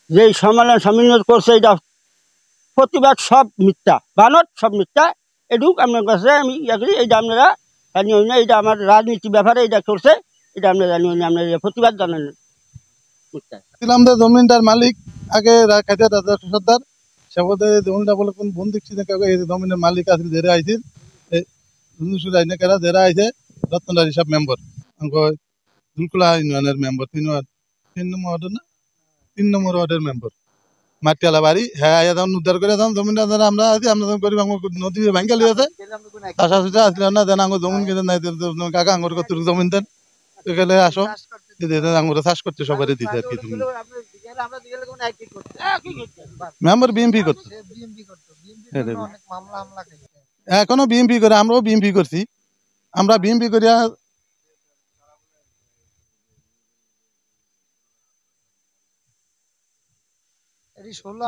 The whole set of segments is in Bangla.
যে সম্মিলন করছে এটা প্রতিবাদ সব মিথ্যা, বানর সব মিথ্যা। এটুক আপনার কাছে আমি ইয়া করি, এইটা আপনারা জানিও না, এটা আমার রাজনীতি ব্যাপারে এটা করছে, এটা আপনারা জানিও না, আপনারা প্রতিবাদ জানান মিথ্যা। আমাদের জমিনটার মালিক আগে খাইতে রাজা সর্দার সেবদে জমিনটা বলে কোন বন্ধু এই জমিনের মালিক আছে যারা আইছে যারা আইছে রত্নদার হিসাব মেম্বার দুলকুলা ইউনিয়নের মেম্বার 3 নম্বর ওয়ার্ডের না 3 নম্বর ওয়ার্ডের মেম্বার মাটিয়ালা বাড়ি হ্যাঁ এখন উদ্ধার করে দাম জমিনটা যারা আমরা আছি আমরা করি নদী ভাঙ্গা লিয়ে আছে চাষা সুচা আসলে না দেন আঙুর জমিন কিনে নাই কাকা আঙুর কত জমিন দেন এখানে আসো আঙুর চাষ করতে সবারই দিতে আর কি জমিন মেম্বার বিএমপি করছে এখনো বিএমপি করে আমরাও বিএমপি করছি আমরা বিএমপি করিয়া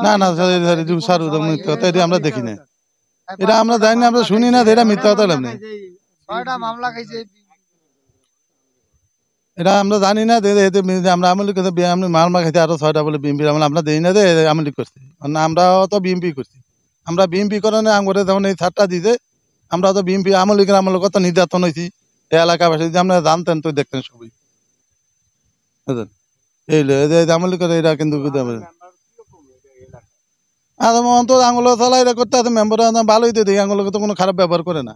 না না এটা আমরা দেখি না এটা আমরা জানি না আমরা শুনি না এটা মিথ্যা কথা নেই এটা আমরা জানি না আমরা আমলি করতে মাল মা খাইতে আরো 6টা বলে বিএমপি আমরা দেই না আমলি করছি আমরা তো বিএমপি করছি আমরা বিএমপি করেন আমাদের যেমন এই ছাড়টা দিতে আমরা তো বিএমপি আমলি করে আমল কত নির্যাতন হয়েছি এই এলাকাবাসী যদি আমরা জানতেন তো দেখতেন সবাই বুঝলেন এই আমলি করে এরা কিন্তু তো আঙুল চালা এটা করতে আছে মেম্বার ভালোই তো দেখি আঙুলকে তো কোনো খারাপ ব্যবহার করে না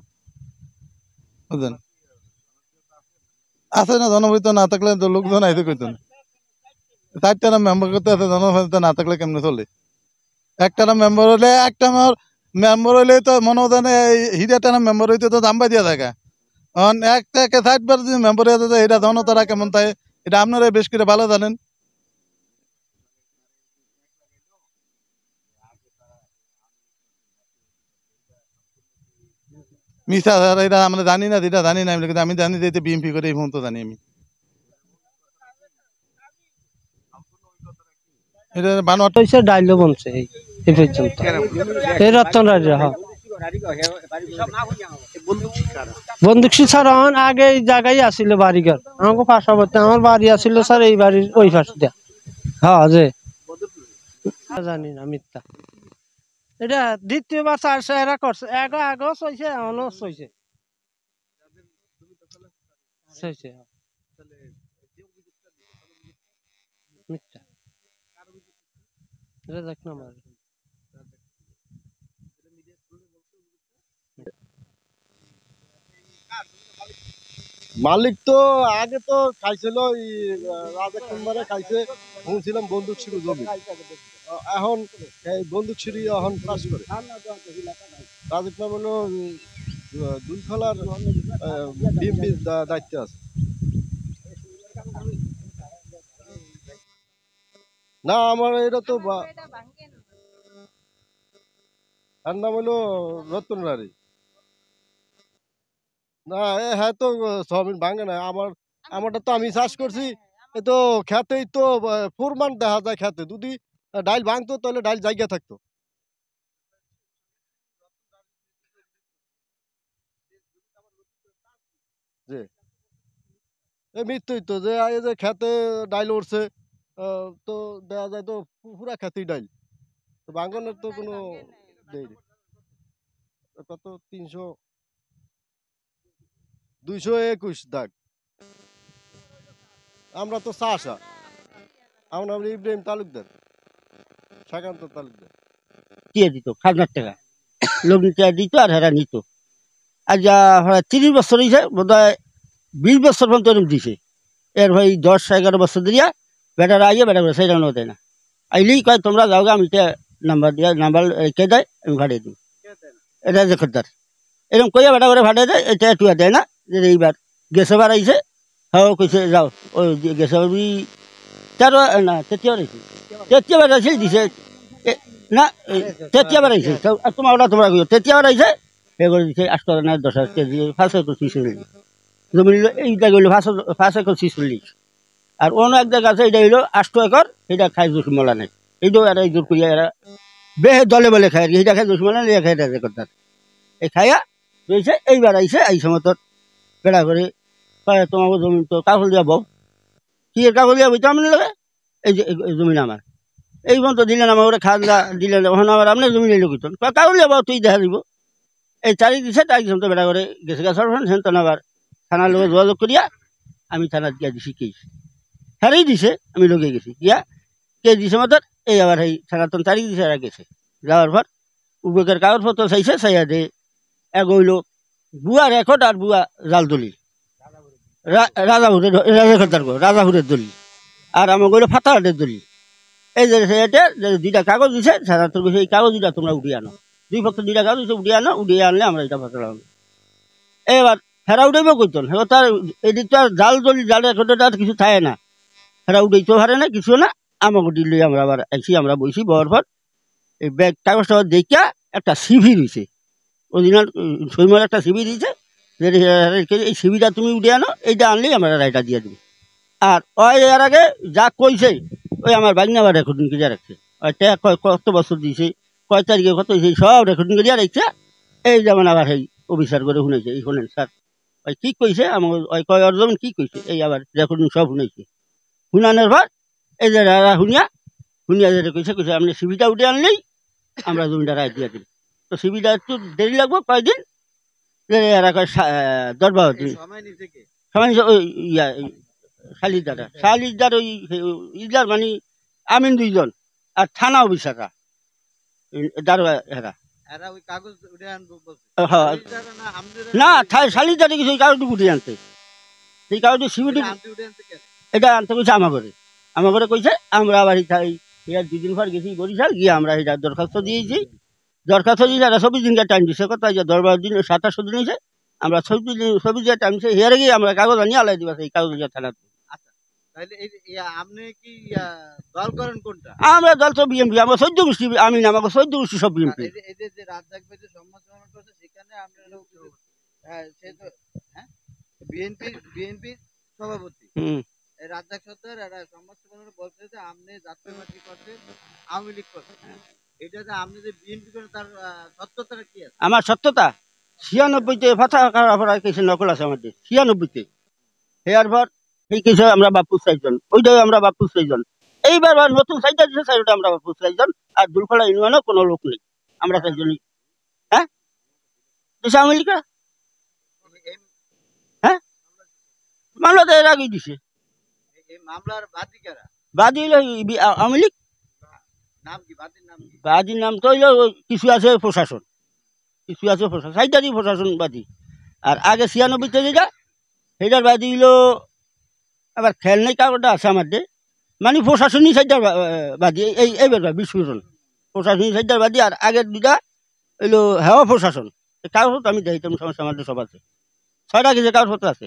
বুঝলেন আছে না জনপ্রিয়ত না থাকলে তো লোকজন আইতে কইতো না 4টা মেম্বার করতে আছে জনপ্রিয়তা না থাকলে কেমনে চলে একটা মেম্বার হলে তো মনে হতো না হিরাটা মেম্বার হইতে তো দাম দিয়া থাকে একটা 60বার যদি মেম্বার হয়ে যেত এটা জনতারা কেমন তাই এটা আপনারা বেশ করে ভালো জানেন মিশা এটা আমরা জানি না যেটা জানি না আমি জানি যে বিএমপি করে এই পর্যন্ত জানি আমি এটা বানোয়াট হইছে ডাইলো বনছে এই পর্যন্ত এই রতন রাজা হ্যাঁ বন্দুক ছাড়া আগে এই জায়গায় আসছিল বাড়িঘর আমাকে পাশাপাশি আমার বাড়ি আসছিল স্যার এই বাড়ির ওই পাশে দেয়া হ্যাঁ যে জানি না মিথ্যা এটা দ্বিতীয়বার চারশো এরা করছে আগেও চলছে এখনো চলছে মিথ্যা এটা দেখ না আমার মালিক তো আগে তো খাইছিল রাজা কুমারে খাইছে শুনছিলাম বন্দুক ছিল জমি এখন এই বন্দুক ছিড়ি এখন চাষ করে রাজা কুমার হলো দুলখলার বিএমপির দায়িত্বে আছে না আমার এটা তো তার নাম হলো রতনরারি না হ্যাঁ তো সবিন ভাঙে না আমারটা তো আমি চাষ করছি এ তো খেতেই তো ফুরমান দেখা যায় খেতে যদি ডাইল ভাঙতো তাহলে ডাইল জায়গা থাকতো যে এই মৃত্যুই তো যে এই যে খেতে ডাইল উঠছে তো দেখা যায় তো পুরা খেতেই ডাইল তো ভাঙনের তো কোনো দেই কত 221 দাগ আমরা তো চাষা আমরা ইব্রাহিম তালুকদার শাকান্ত তালুকদার দিয়ে দিত খাজনার টাকা লোক নিতে দিত আর হেরা নিত আর যা 30 বছর হয়েছে বোধ হয় 20 বছর পর্যন্ত এরকম দিছে এর ভাই 10-11 বছর দিয়া বেটারা আইয়া বেটা করে সেইটা দেয় না আইলেই কয় তোমরা যাও আমি নাম্বার দিয়া নাম্বার কে দেয় আমি ভাড়িয়ে দিই এটা যে খদ্দার এরকম কইয়া বেটা করে ভাড়িয়ে দেয় এটা টুয়া দেয় না যে এইবার গেছে বার আইছে হ্যাঁ কইছে যাও ওই গেছে 13 না 33 বার আইছে দিছে না 33 বার আইছে তোমার ওটা তোমরা 33 বার আইছে এ করে দিছে 8 না 10 কেজি 5 একর 46 জমি এইটা গেল 5 একর 46 আর অন্য এক জায়গা আছে এটা হইলো 8 একর এটা খাই জুসমলা নাই এইটাও এরা জোর করিয়া এরা বেহে দলে বলে খায় আর এইটা খাই জুসমলা নিয়ে খাই রাজা করতার এই খাইয়া রয়েছে এইবার আইছে এই সময় তোর বেড়া করে তোমাকে জমি তো কাগজ দিয়া বউ কি কাগজ দিয়া বইতে আমি লাগে এই যে জমিন আমার এই পর্যন্ত দিলেন আমার ওরা খাজনা দিলেন, ওখানে আমার আপনার জমি নিয়ে কইতেন কাউলে আবার তুই দেখা দিব। এই তারিখ দিছে, তারিখ তো বেড়া করে গেছে গা সরফান সেন তখন আবার থানার লোক যোগাযোগ করিয়া আমি থানার গিয়া দিছি কেস, হ্যারেই দিছে, আমি লোকে গেছি গিয়া কে দিছে মাত্র এই আবার এই থানার তখন তারিখ দিছে এরা গেছে, যাওয়ার পর উবেকের কাগজপত্র চাইছে, চাইয়া দে এক হইল বুয়া রেকর্ড আর বুয়া জাল দলিল, রাজাহুরের দলিল আর আমার গইল ফাতাহাটের দলিল। এই যে দুইটা কাগজ দিছে, সাধারণত এই কাগজ দুইটা তোমরা উঠিয়ে আনো, দুই পক্ষ দুইটা কাগজ দিচ্ছে, উঠিয়ে আনো, উঠিয়ে আনলে আমরা এটা ফসল হবে। এবার হেরা উঠাইব কইতেন, হেরা তার এদিক তো আর জাল দলিল জাল রেকর্ডটা আর কিছু থাকে না, হেরা উঠাইতেও পারে না কিছু না। আমাকে দিল্লি আমরা আবার আইসি, আমরা বইছি বহর পর এই ব্যাগ কাগজটা দেখিয়া একটা সিভি দিছে, অরিজিনাল সৈমার একটা সিভি দিয়েছে, এই সিভিটা তুমি উঠে আনো, এইটা আনলেই আমরা রায়টা দিয়ে দেবো। আর ওই এর আগে যা কইছে ওই আমার বাগনা আবার রেকর্ডিং করিয়া রাখছে, ওইটা কত বছর দিয়েছে, কয় তারিখে কত হয়েছে সব রেকর্ডিং করিয়া রাখছে। এই যেমন আবার সেই অফিসার করে শুনেছে, এই শোনেন স্যার ওই কি কইছে, আমার ওই কয় অর্জন কি কইছে, এই আবার রেকর্ডিং সব শুনেছে। শুনানোর পর এই যে শুনিয়া যেটা কইছে কইছে আপনি সিভিটা উঠে আনলেই আমরা জমিটা রায় দিয়ে দিই। তো সিভিটা একটু দেরি লাগবো কয়দিন, এরা কয় 10-12 দিন সময় নিছে। ওই ইয়া শালিদার ওই ইদার মানে আমিন দুইজন আর থানা অফিসাররা দারোগা এরা না শালিদারে কিছু ওই কাগজটি উঠে আনতে, সেই কাগজটি সিভিটি এটা আনতে কইছে আমার ঘরে কইছে। আমরা আবার এই 2 দিন পর গেছি বরিশাল, গিয়ে আমরা এটা দরখাস্ত দিয়েছি, দরখাস্ত দিয়েছি, এরা 24 দিনকার টাইম দিচ্ছে, কত 10-12 দিন 27 দিন হয়েছে, আমরা 24 দিনের টাইম দিচ্ছে, হেরে গিয়ে আমরা কাগজ আনিয়ে আলাই দিবা এই কাগজ থানা। আমরা দল তো বিএমপি, আমার 14 গোষ্ঠী, আমি না আমাকে 14 গোষ্ঠী সব বিএমপি। আমার সত্যতা 96-তে ফাঁথা কিছু নকল আছে আমাদের 96-তে, হেয়ার পর এই কিছু আমরা বাপু 4জন, ওইটাও আমরা বাপু 4জন, এইবার নতুন সাইডটা দিচ্ছে সাইডটা আমরা বাপু 4জন, আর দুলখোলা ইউনিয়নও কোনো লোক নেই, আমরা 4জনই। হ্যাঁ দিছে আওয়ামী লীগরা, হ্যাঁ মামলা তো এর আগেই দিছে, বাদী হইল আওয়ামী লীগ, বাদীর নাম তো হইল কিছু আছে প্রশাসন, কিছু আছে প্রশাসন, সাইডটারই প্রশাসন বাদী। আর আগে 96-তে যেটা সেইটার বাদী হইল আবার খেয়াল নেই কাগজটা আছে আমাদের, মানে প্রশাসনিক সাইডটার বাদী, এইবার বিস্ফোরণ প্রশাসনিক সাইডটার বাদী। আর আগের দুটা হইল হেওয়া প্রশাসন, কাগজপত্র আমি দেখতাম সমস্যা আমাদের সব আছে, 6টা কিছু কাগজপত্র আছে।